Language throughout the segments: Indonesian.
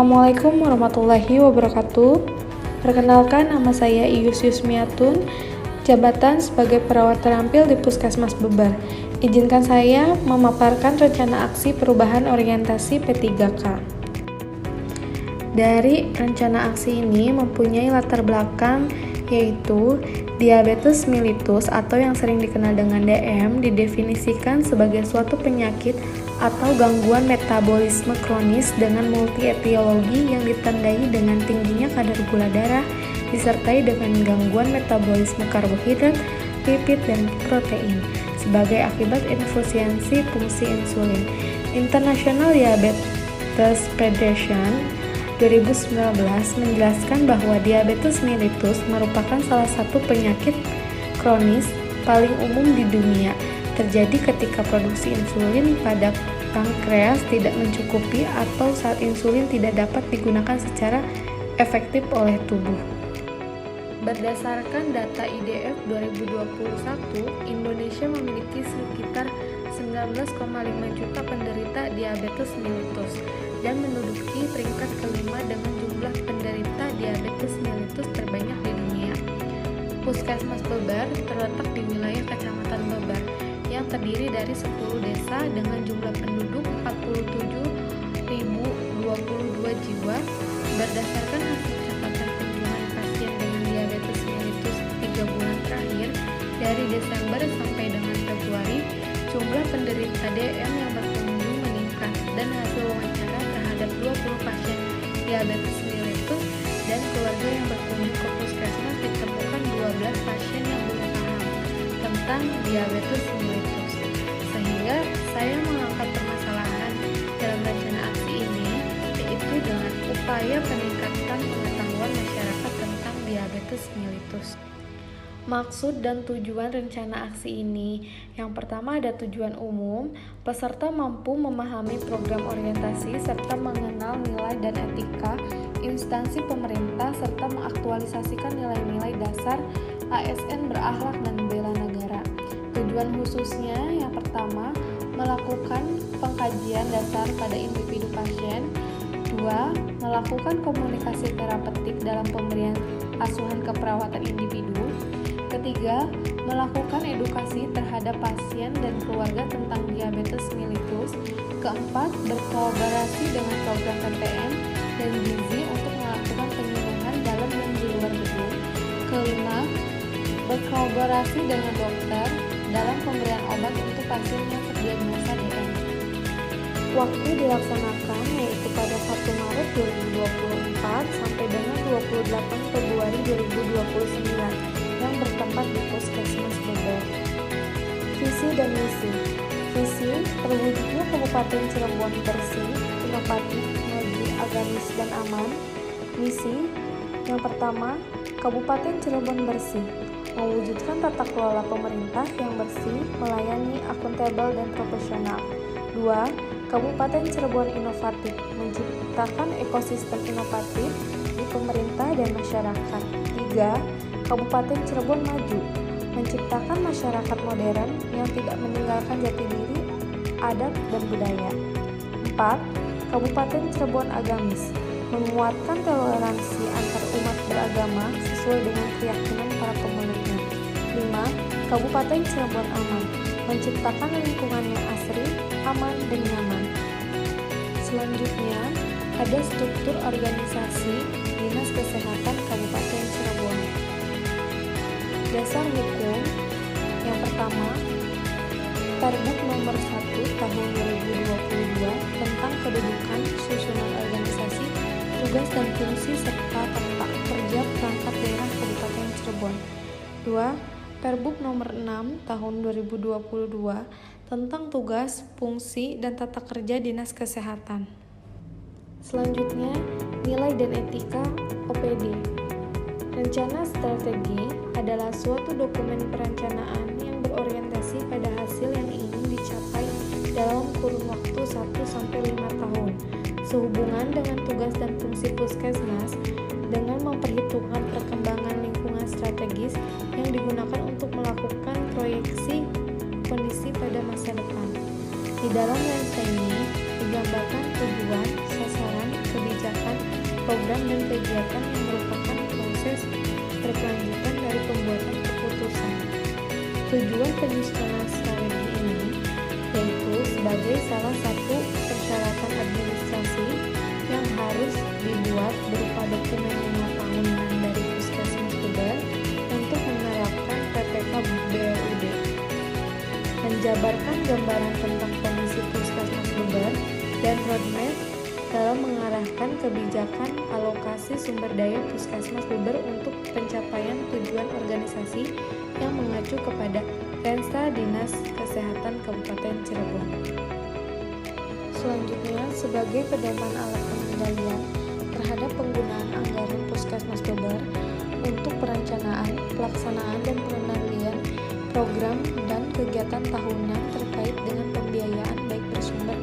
Assalamualaikum warahmatullahi wabarakatuh. Perkenalkan, nama saya Iyus Yusmiatun, jabatan sebagai perawat terampil di Puskesmas Beber. Izinkan saya memaparkan rencana aksi perubahan orientasi P3K. Dari rencana aksi ini mempunyai latar belakang yaitu diabetes mellitus atau yang sering dikenal dengan DM didefinisikan sebagai suatu penyakit atau gangguan metabolisme kronis dengan multi-etiologi yang ditandai dengan tingginya kadar gula darah disertai dengan gangguan metabolisme karbohidrat, lipid, dan protein sebagai akibat infisiensi fungsi insulin. International Diabetes Federation 2019 menjelaskan bahwa diabetes mellitus merupakan salah satu penyakit kronis paling umum di dunia. Terjadi ketika produksi insulin pada pankreas tidak mencukupi atau saat insulin tidak dapat digunakan secara efektif oleh tubuh. Berdasarkan data IDF 2021, Indonesia memiliki sekitar 19,5 juta penderita diabetes mellitus dan menduduki peringkat kelima dengan jumlah penderita diabetes mellitus terbanyak di dunia. Puskesmas Beber terletak di wilayah Kecamatan Beber yang terdiri dari 10 desa dengan jumlah penduduk 47.022 jiwa. Berdasarkan hasil catatan kunjungan pasien dengan diabetes mellitus 3 bulan terakhir dari Desember sampai dengan Februari, jumlah penderita DM yang berkunjung meningkat dan hasil wawancara terhadap 20 pasien diabetes mellitus dan keluarga yang berkunjung ke puskesmas ditemukan 12 pasien yang belum paham tentang diabetes mellitus. Sehingga saya mengangkat permasalahan dalam rencana aksi ini, yaitu dengan upaya peningkatan pengetahuan masyarakat tentang diabetes mellitus. Maksud dan tujuan rencana aksi ini, yang pertama ada tujuan umum, peserta mampu memahami program orientasi serta mengenal nilai dan etika instansi pemerintah serta mengaktualisasikan nilai-nilai dasar ASN berakhlak dan bela negara. Tujuan khususnya yang pertama, melakukan pengkajian dasar pada individu pasien. 2. Melakukan komunikasi terapeutik dalam pemberian asuhan keperawatan individu. Ketiga, melakukan edukasi terhadap pasien dan keluarga tentang diabetes mellitus. Keempat, berkolaborasi dengan program PTM dan gizi untuk melakukan penyuluhan dalam dan di luar gedung. Kelima, berkolaborasi dengan dokter dalam pemberian obat untuk pasien yang terdiagnosa DM. Waktu dilaksanakan yaitu pada 1 Maret 2024 sampai dengan 28 Februari 2029 yang bertempat di Puskesmas Beber. Visi dan misi. Visi, terwujudnya Kabupaten Cirebon bersih, inovatif, maju, agamis, dan aman. Misi, yang pertama, Kabupaten Cirebon bersih, mewujudkan tata kelola pemerintah yang bersih, melayani, akuntabel, dan profesional. 2. Kabupaten Cirebon inovatif, menciptakan ekosistem inovatif di pemerintah dan masyarakat. 3. Kabupaten Cirebon maju, menciptakan masyarakat modern yang tidak meninggalkan jati diri, adat, dan budaya. 4. Kabupaten Cirebon agamis, menguatkan toleransi antar umat beragama sesuai dengan keyakinan para pemeluknya. 5. Kabupaten Cirebon aman, menciptakan lingkungan yang asri, aman, dan nyaman. Selanjutnya, ada struktur organisasi Dinas Kesehatan Kabupaten Cirebon. Dasar hukum yang pertama, Pergub nomor 1 tahun 2022 tentang kedudukan, susunan organisasi, tugas dan fungsi serta tata kerja perangkat daerah Kabupaten Cirebon. 2. Pergub nomor 6 tahun 2022 tentang tugas, fungsi, dan tata kerja Dinas Kesehatan. Selanjutnya, nilai dan etika OPD. Rencana strategi adalah suatu dokumen perencanaan yang berorientasi pada hasil yang ingin dicapai dalam kurun waktu 1-5 tahun, sehubungan dengan tugas dan fungsi puskesmas, dengan memperhitungkan perkembangan lingkungan strategis yang digunakan untuk melakukan proyeksi kondisi pada masa depan. Di dalam lensa ini digambarkan tujuan, sasaran, kebijakan, kebijakan, program, dan kegiatan yang merupakan proses berkelanjutan dari pembuatan keputusan. Tujuan penyusunan strategi ini yaitu sebagai salah satu persyaratan administrasi yang harus dibuat berupa dokumen 5 tahunan dari Puskesmas Beber untuk menerapkan PPK BLUD, menjabarkan gambaran tentang kondisi Puskesmas Beber dan roadmap dalam mengarahkan kebijakan alokasi sumber daya Puskesmas Beber untuk pencapaian tujuan organisasi yang mengacu kepada Rensta Dinas Kesehatan Kabupaten Cirebon. Selanjutnya, sebagai pedoman alat pengendalian terhadap penggunaan anggaran Puskesmas Beber untuk perencanaan, pelaksanaan, dan pengendalian program dan kegiatan tahunan terkait dengan pembiayaan baik bersumber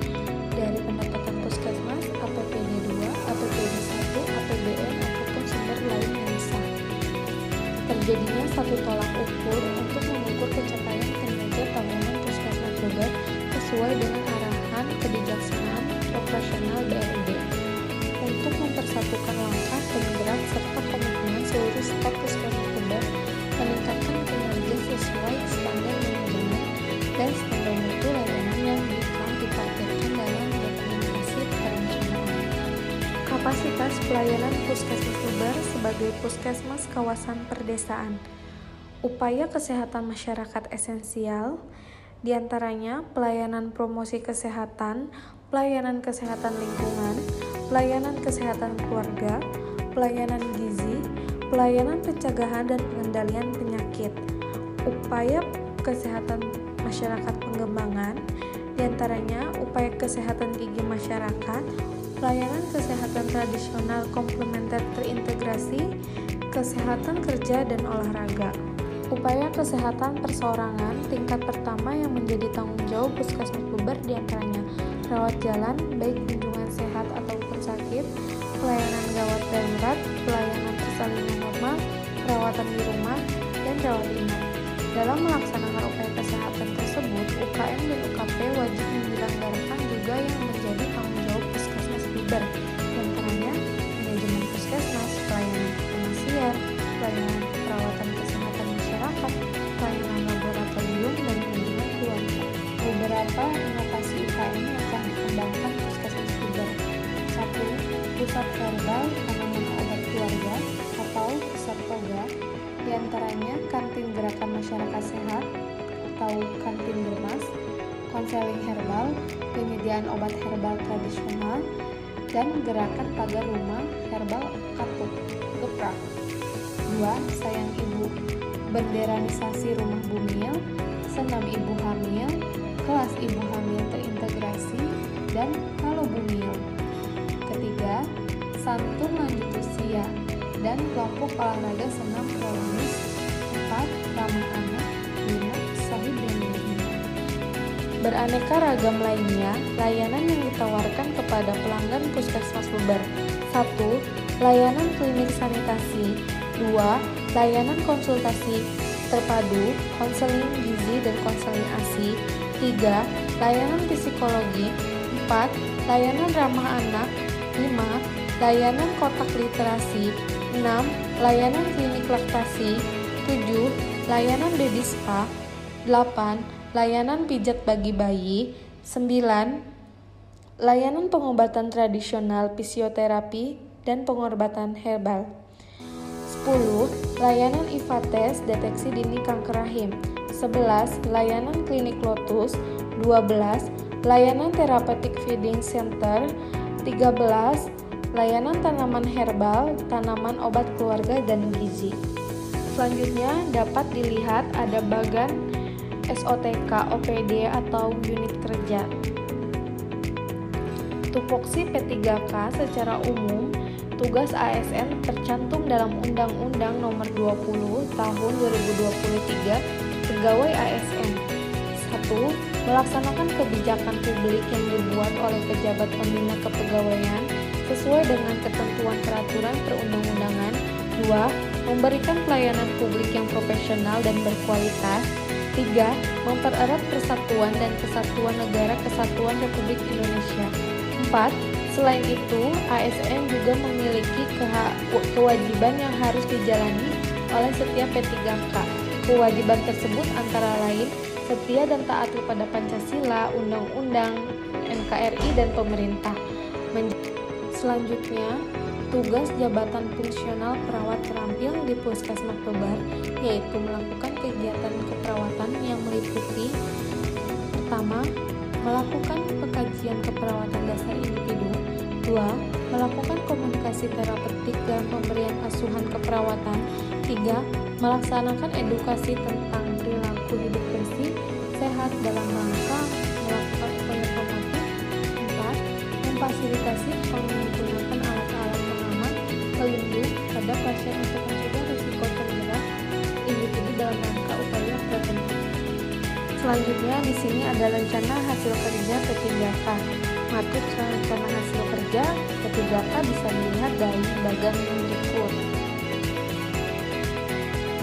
dari pendapatan Puskesmas, APBD 2, APBD 1, APBN, ataupun sumber lain yang sah. Terjadinya satu tolak ukur untuk mengukur pencapaian kinerja tahunan Puskesmas Beber sesuai dengan arahan kebijaksanaan operasional BLUD untuk mempersatukan langkah penggerak serta komitmen seluruh staf Puskesmas Beber meningkatkan kinerja sesuai standar manajemen dan standar mutu layanan yang telah ditargetkan dalam dokumentasi perencanaan. Kapasitas pelayanan Puskesmas Beber sebagai puskesmas kawasan perdesaan. Upaya kesehatan masyarakat esensial, diantaranya pelayanan promosi kesehatan, pelayanan kesehatan lingkungan, pelayanan kesehatan keluarga, pelayanan gizi, pelayanan pencegahan dan pengendalian penyakit. Upaya kesehatan masyarakat pengembangan, diantaranya upaya kesehatan gigi masyarakat, pelayanan kesehatan tradisional komplementer terintegrasi, kesehatan kerja dan olahraga. Upaya kesehatan perseorangan tingkat pertama yang menjadi tanggung jawab Puskesmas Beber diantaranya rawat jalan, baik kunjungan sehat ataupun sakit, pelayanan gawat darurat, pelayanan persalinan normal, perawatan di rumah, dan rawat inap. Dalam melaksanakan upaya kesehatan tersebut, UKM dan UKP wajib menyelenggarakan juga yang menjadi tanggung jawab Puskesmas Beber, diantaranya manajemen Puskesmas, pelayanan kefarmasian, pelayanan perawatan kesehatan masyarakat, pelayanan laboratorium, dan kunjungan keluarga. Beberapa inovasi UKM yang akan dikembangkan Puskesmas Beber. 1. Pusat herbal tanaman obat keluarga atau pusat toga, diantaranya kantin gerakan masyarakat sehat atau kantin germas, konseling herbal, penyediaan obat herbal tradisional, dan gerakan pagar rumah herbal katuk geprak. 2. Sayang Ibu, benderanisasi rumah bumil, senam ibu hamil, kelas ibu hamil terintegrasi, dan halo bumil. Ketiga, santun lanjut usia dan kelompok olahraga senam prolamis. 4. Ramah anak. 5. Sahib dan Bina. Beraneka ragam lainnya, layanan yang ditawarkan kepada pelanggan Puskesmas Beber. 1. Layanan klinik sanitasi. 2. Layanan konsultasi terpadu, konseling gizi dan konseling ASI. 3. Layanan psikologi. 4. Layanan ramah anak. 5. Layanan kotak literasi. 6. Layanan klinik laktasi. 7. Layanan baby spa. 8. Layanan pijat bagi bayi. 9. Layanan pengobatan tradisional, fisioterapi, dan pengobatan herbal. 10. Layanan IVA tes deteksi dini kanker rahim. 11. Layanan klinik Lotus. 12. Layanan therapeutic feeding center. 13. Layanan tanaman herbal, tanaman obat keluarga, dan gizi. Selanjutnya dapat dilihat ada bagan SOTK OPD atau unit kerja. Tupoksi P3K secara umum, tugas ASN tercantum dalam Undang-Undang Nomor 20 Tahun 2023 Pegawai ASN. 1. Melaksanakan kebijakan publik yang dibuat oleh pejabat pembina kepegawaian sesuai dengan ketentuan peraturan perundang-undangan. 2. Memberikan pelayanan publik yang profesional dan berkualitas. 3. Mempererat persatuan dan kesatuan negara Kesatuan Republik Indonesia. 4. Selain itu, ASN juga memiliki kewajiban yang harus dijalani oleh setiap P3K. Kewajiban tersebut antara lain setia dan taat kepada Pancasila, Undang-Undang, NKRI, dan pemerintah. Selanjutnya, tugas jabatan fungsional perawat terampil di Puskesmas Bebar yaitu melakukan kegiatan keperawatan yang meliputi: pertama, melakukan pengkajian keperawatan dasar individu. 2. Melakukan komunikasi terapeutik dalam pemberian asuhan keperawatan. 3. Melaksanakan edukasi tentang perilaku hidup bersih, sehat dalam rangka melakukan upaya promotif. 4. Memfasilitasi penggunaan alat-alat pengaman pelindung pada pasien untuk mencegah risiko terjerat individu dalam rangka upaya preventif. Selanjutnya di sini ada rencana hasil kerja P3K. Matriks rencana hasil kerja P3K bisa dilihat dari bagan berikut.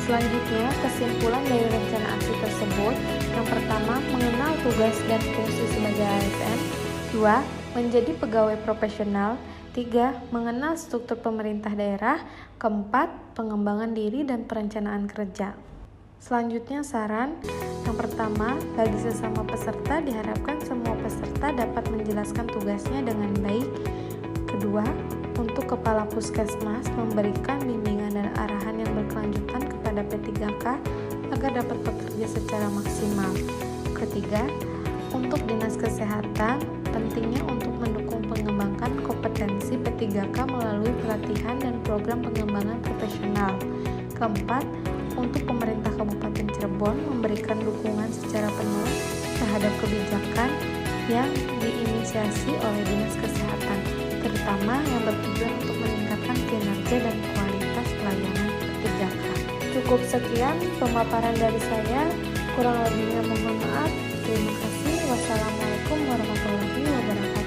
Selanjutnya, kesimpulan dari rencana aksi tersebut. Yang pertama, mengenal tugas dan fungsi sebagai ASN. 2. Menjadi pegawai profesional. 3. Mengenal struktur pemerintah daerah. 4. Pengembangan diri dan perencanaan kerja. Selanjutnya saran. Yang pertama, bagi sesama peserta diharapkan semua peserta dapat menjelaskan tugasnya dengan baik. Kedua, untuk kepala puskesmas memberikan bimbingan dan arahan yang berkelanjutan kepada P3K agar dapat bekerja secara maksimal. Ketiga, untuk dinas kesehatan pentingnya untuk mendukung pengembangan kompetensi P3K melalui pelatihan dan program pengembangan profesional. Keempat, untuk pemerintah Kabupaten Cirebon memberikan dukungan secara penuh terhadap kebijakan yang diinisiasi oleh Dinas Kesehatan, terutama yang bertujuan untuk meningkatkan kinerja dan kualitas pelayanan P3K. Cukup sekian pemaparan dari saya, kurang lebihnya mohon maaf. Terima kasih. Wassalamualaikum warahmatullahi wabarakatuh.